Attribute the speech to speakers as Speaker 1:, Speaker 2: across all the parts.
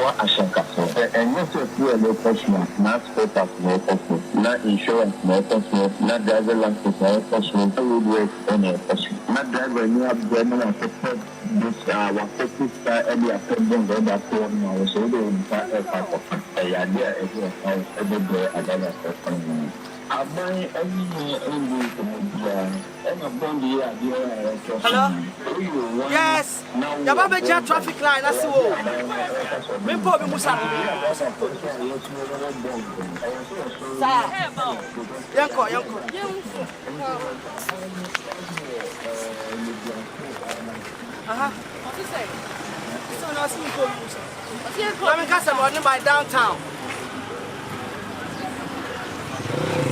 Speaker 1: Ashakaso, and not a few location, not papers, no person, not insurance, no person, not driver license, no person, no work on a person, not driver, you have German affected this was fixed any attendant on that phone now, so they will start a part of a idea as well as every day another person. I buy every and a bond idea.
Speaker 2: Hello? Yes. The Babaja traffic line, that's all. We probably must have. Yanko. What you say? So now see you. I'm in Casa by downtown.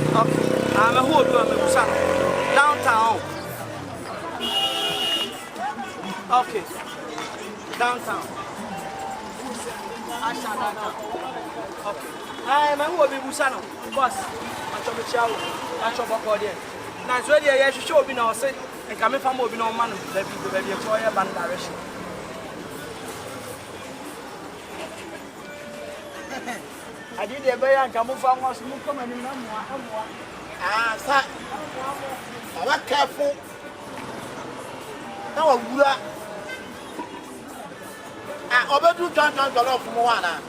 Speaker 2: Okay. I'm a whole downtown. Okay. Downtown. Okay. I'm a whole Busano. Boss. I'm a chow. I'm a chow. Now, so I should show me now. Say, and coming from moving on man, baby, a choir band direction. I did a bear and come from us. Come and
Speaker 3: sir. I'm careful. Now, I overdo $10 from Moana.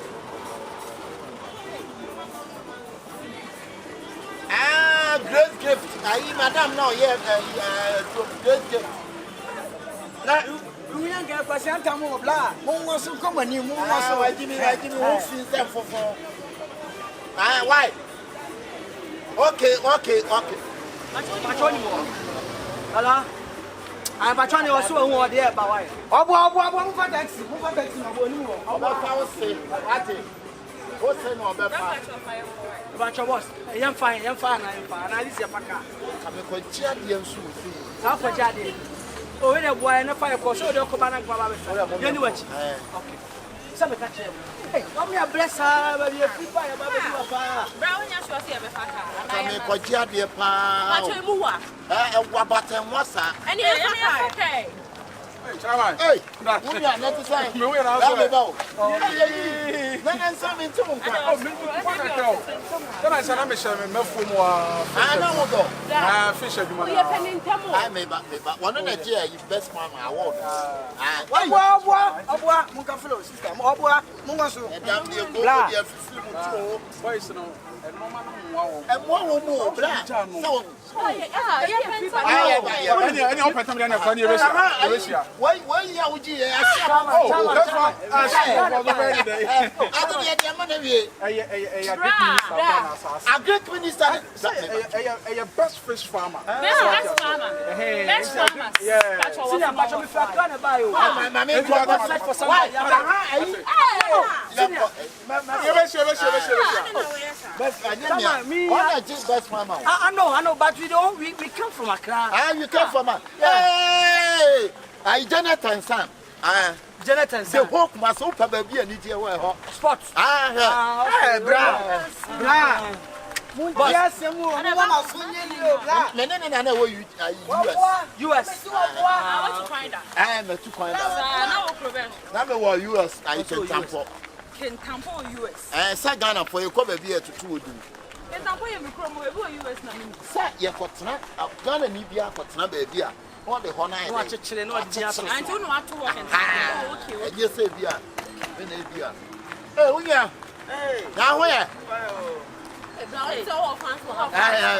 Speaker 3: Great gift. Madam, now, great gift.
Speaker 2: Now, we don't get a percent of more blood. Who wants to come and you move?
Speaker 3: I give me who feels them for. Why? Okay.
Speaker 2: Hello? I'm trying to also want there, but why? Move for taxi.
Speaker 3: What's the number?
Speaker 2: About your boss. I'm fine. I this is a packer.
Speaker 3: I'm a coacher, dear Sue.
Speaker 2: How for Jadi? Oh, in a boy and a fire course, so they'll come and grab it. You know what? Okay. Some catch him. Hey, come here, bless her, but you're free by a brown. Yes, was here,
Speaker 3: I'm a coacher, dear Pa. What and what's that?
Speaker 4: And you're okay.
Speaker 3: Hey, we are not to say, we are out then something to then I said, I'm a shaman, no fool. I know, fish at you. I may but one of the year, you best man, I won't.
Speaker 2: Munkaflo system,
Speaker 3: and one more black. So, why would you? A great minister, a best fish farmer.
Speaker 4: Best farmer.
Speaker 2: I know, but we come from Accra.
Speaker 3: You come from Hey, Jonathan son.
Speaker 2: Jonathan,
Speaker 3: the hope must open baby and eat your
Speaker 2: sports. Bra. Yes, and US.
Speaker 4: I want to find out.
Speaker 3: I am a two coin. Number one US, I can tampo.
Speaker 4: Can tampo US.
Speaker 3: And Sagana for your cover beer to 2 do.
Speaker 4: And tampo you become US.
Speaker 3: Sir, you're for tonight. I've gone and Nibia for tonight, baby. All the honor.
Speaker 4: I don't know what to work and
Speaker 3: yes, beer. Oh, yeah. Now, where?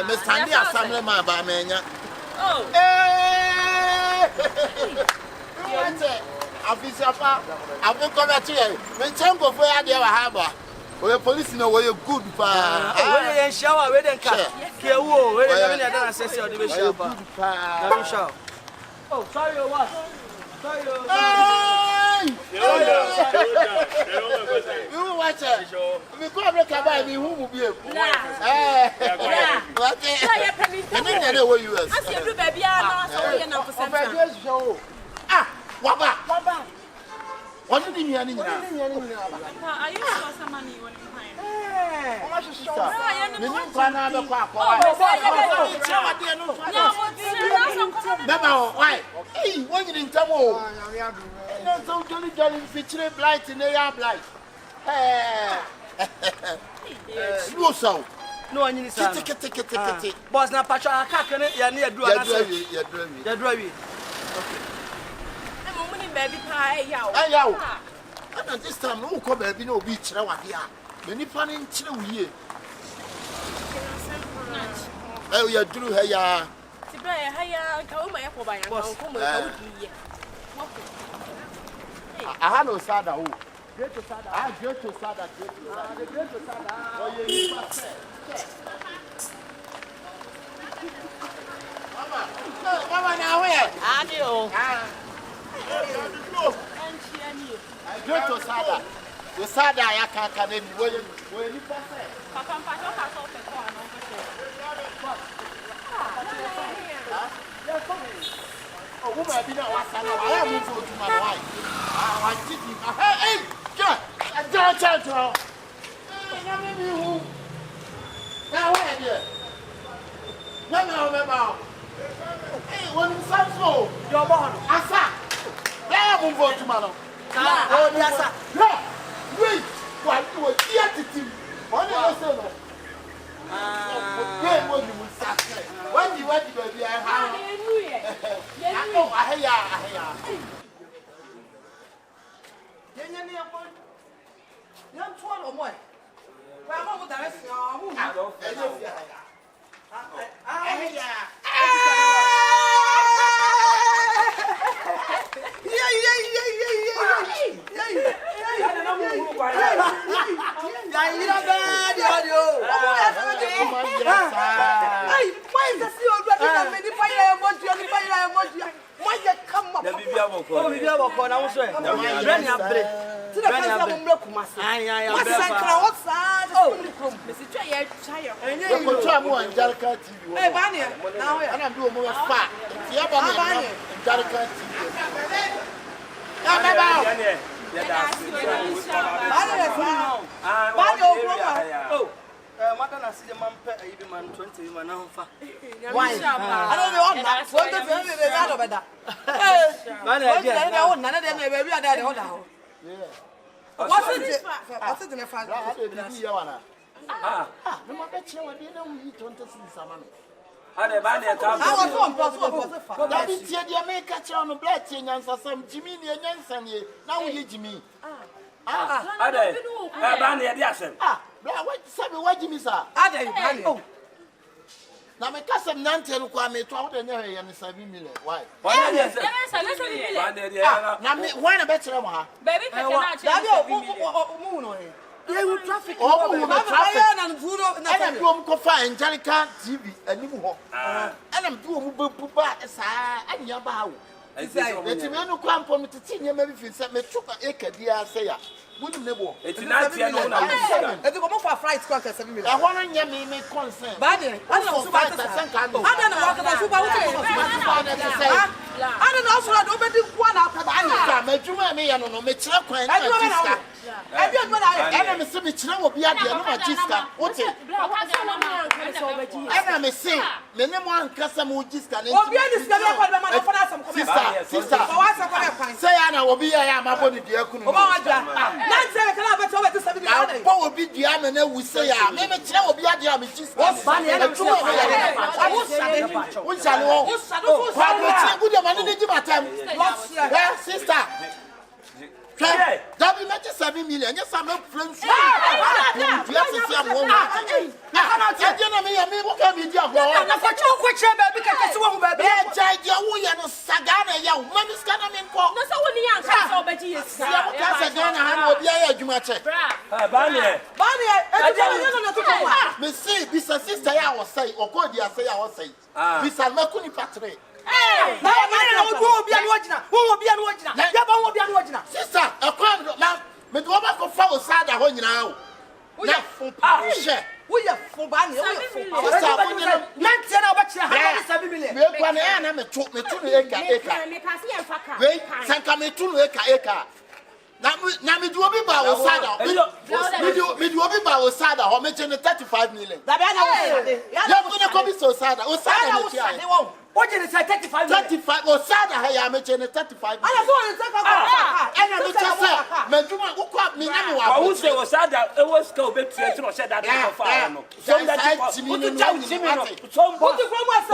Speaker 3: Miss Tandy, assembly man by Mania.
Speaker 4: Oh,
Speaker 3: I've been coming to you. When Tango for Adia Harbor, where police know where you're good for.
Speaker 2: Where they shower, where they come. Where they don't assess your division. Shower. Oh, sorry, what? Sorry,
Speaker 3: you watch it. We go and look at me who will be a know you are. Waba. What did you hear?
Speaker 4: are you sure some money when you find?
Speaker 3: How much is it? Why? Hey, when you didn't tell me, so Johnny featuring blight in the air blight. No so.
Speaker 2: No any sa.
Speaker 3: Kete.
Speaker 2: Boss na pacho aka kene ya na yadu ana se. Yadu awi. Okay.
Speaker 4: E mo muni baby pa e yawo.
Speaker 3: Ayawo. And this time no ko baby no obi kire wade a. Me nipa ne nkire wiye. Ya duru ha ya.
Speaker 4: Tiba ya ha ya ka o ma yakọ ba ya ka o ko mo ka wuye.
Speaker 3: Aha no sada o.
Speaker 2: Great to sada.
Speaker 3: Great to sada.
Speaker 2: The great to sada.
Speaker 3: Oh ye Mama na where?
Speaker 4: Adio.
Speaker 3: Great to sada. The sada ya ka na mi wo ni pa se.
Speaker 4: Papa mpacho ka so fe ko ano
Speaker 3: Oh, woman, be now. I am moving to my wife. I did it. Hey, John, I don't tell you. Now, where are you? No. Hey, when you say so,
Speaker 2: Your born.
Speaker 3: Asa. I am moving to my wife.
Speaker 2: Oh, yes, sir.
Speaker 3: No, wait. What you were here to do? What do you say? When you went to baby, I
Speaker 2: Madonna see the man pay even man 20 man now fa.
Speaker 4: Why?
Speaker 2: I don't know what. So the baby out of that. Man, I don't know that baby are there other. What's it? What's it in the family?
Speaker 3: No matter what you know, we don't see someone.
Speaker 2: I was one plus.
Speaker 3: That is the American on the black thing and some Jimmy and Yansan. Now we Jimmy. What Jimmy, sir? Now, my cousin Nante require to out and 7 million. Why?
Speaker 4: Baby,
Speaker 2: they will traffic.
Speaker 3: And I'm going to find Angelica TV and you and I'm doing Buba and Yabao. It's a man who come from the senior maybe if you sent me to a dear sayer. Wouldn't know. It's not for flight cost 7 million. I want to hear me make concern. But I don't know what I don't know. So I don't bet you one after the other. I do me and no make sure. I don't see me will be at the other Jiska. What's it? I am a say, many one customer Jiska. Sister, say Anna will be I am about the dear. What will be the army? We say, maybe China will be at the army. What's funny? Sister. That will make 7 million. Yes, I'm not friends. Hey! Now, who will be an original? Who will be an original? Who will be an original? Sister, a crowd now. But what about the follow side of one now? We are for share. We are for Banny. We are for 7 million. We are going to earn a 2 acre. Wait, Sanka me 2 acre. Now me do obi ba Osada. Me do obi ba Osada. How much in 35 million?
Speaker 2: That
Speaker 3: Yeah, gonna come to Osada. Osada.
Speaker 2: What did it say 35 million?
Speaker 3: 35 Osada hay am in 35.
Speaker 2: I want to take
Speaker 3: And I just say, me do who come me na me wa.
Speaker 5: Who say Osada e was go be to no said that far no. So that you to tell me no. So
Speaker 2: what you from us?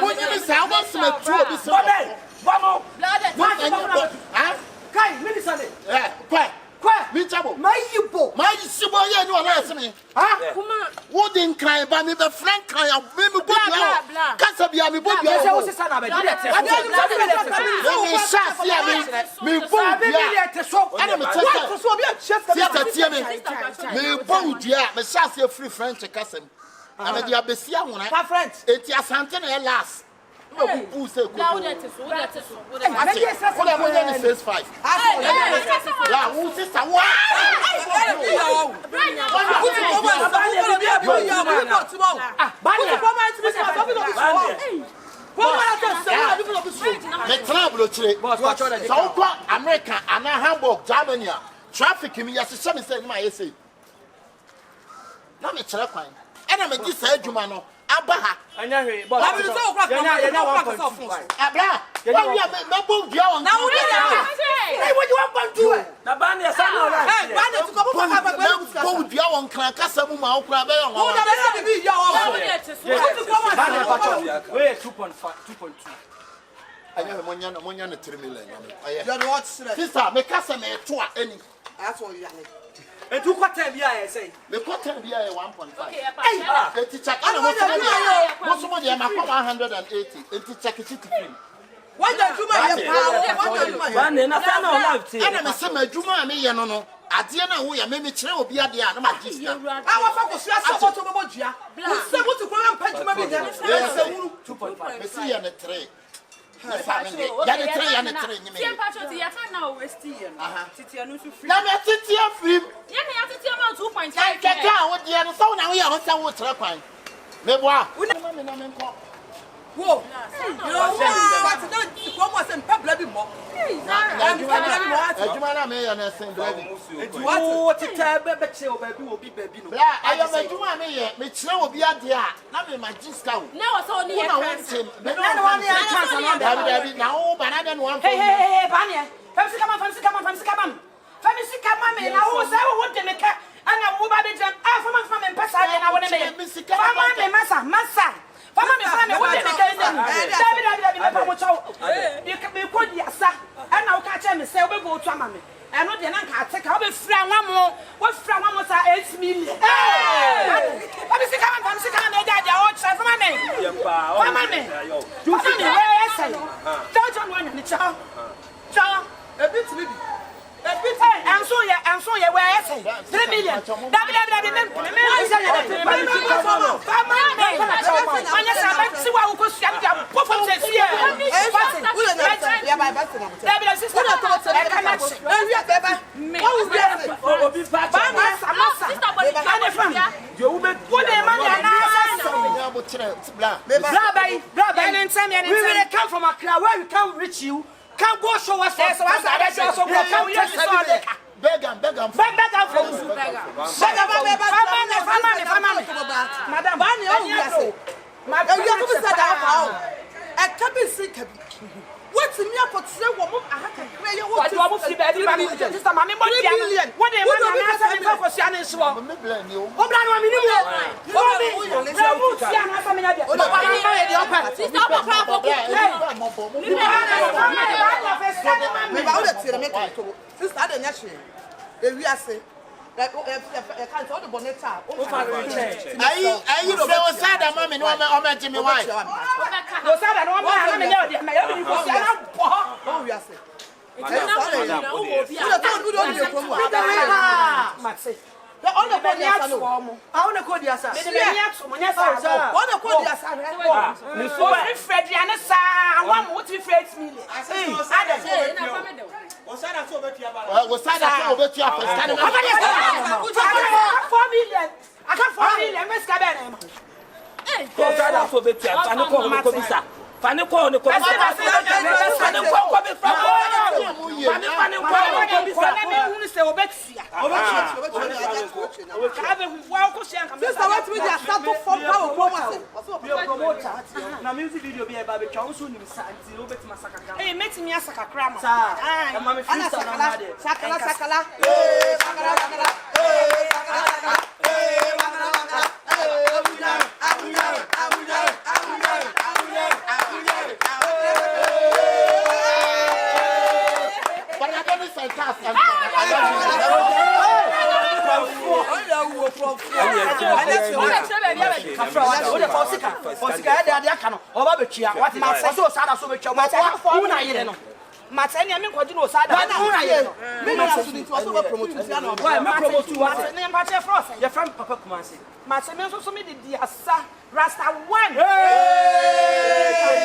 Speaker 3: When you say I want to make two be so.
Speaker 5: Vamos.
Speaker 3: Huh?
Speaker 2: Kai, minister.
Speaker 3: Kwa. Me chabo.
Speaker 2: My yipo.
Speaker 3: My sibo ye no na se me.
Speaker 2: Ah, kuma.
Speaker 3: Wo din cry ba me be friend cry me bo bia. Kasa bia me bo bia.
Speaker 2: Say wo se sana be.
Speaker 3: Me sha sia me bo bia. Ana me tell. Sister tie me bo dia me sha sia free friend kasam. Na me dia besia hona.
Speaker 2: My friends.
Speaker 3: Eti asante na last. No who say go.
Speaker 4: Now that is what that is.
Speaker 3: What am I say 5? Yeah, who sister what? America and Hamburg, Germany. Traffic me yes say my say. Na me chere kwan. E na me gi sa adwuma no. Abaha.
Speaker 2: Anya hwe. But I will say okra. Abra.
Speaker 3: When we are member of your
Speaker 2: now hey, what you want to do?
Speaker 5: Na ban ya sa no right.
Speaker 2: Hey, ban to come back.
Speaker 3: Go with your own clan kasa mu ma okra be yon.
Speaker 2: Who that be your wait 2.5 2.2.
Speaker 3: Anya monya na 3 million.
Speaker 2: You what
Speaker 3: sister me kasa me to any.
Speaker 2: That's what you are. And 2 quarter bia I say.
Speaker 3: Me quarter bia 1.5.
Speaker 4: Okay, Papa.
Speaker 3: The teacher most of them are 180. The teacher kitty free.
Speaker 2: Why don't you my power?
Speaker 5: Ban na fa na live ti.
Speaker 3: Ana me say madwuma me ye no no. Ade na wo ya me kire obi ade a na ma gista.
Speaker 2: I want to see so to be dua. You say what to go and pay me there. Yes, 2.5.
Speaker 3: Me see ya na 3.
Speaker 4: So,
Speaker 2: whoa, you know what? Come on, some people be more.
Speaker 3: Adwuma me ya na sen baby.
Speaker 2: What to tell baby baby will be baby no.
Speaker 3: I am adwuma me ye. Me kire obi ade a na me ma gista wo.
Speaker 4: now so only a
Speaker 3: Me no one ya chance na baby na wo banana no one.
Speaker 2: Hey, Banya. Famsi come. Famsi come me na wo say wo de me ka ana wo ba be jam. Ah, fama me pesa de na wo de me. Fama me masa. Fama me wo de me ka ndem. David pa mo chaw. Me ko di asa. Ana wo ka che me say wo be go to ama me. Eno de na ka ate ka wo be fra nwa mo sa 8 million. Famsi come me da dia o che fama me. Fama me. You see the way I say. Don't you want ni chaw. Chaw. A bit baby. I'm so where I say 3 million. We will come from Accra where we can reach you. Can't go show us so beg am for you. Madam, Bani, oh, madam, you have to say that. I can't be sick. What's in your portrait? What you want to see, baby? Just a mammy, million. What they want to answer for Shannon Swamp. I can't hold the bonnet out. You know, was sad that mommy, no one Jimmy White. No, sad, I don't I Matani ame kwadi no sada na ye no me na student was over promote tia no why me promote you what na mpa che frost ye from papa Kumasi matani so me di asa rasta 1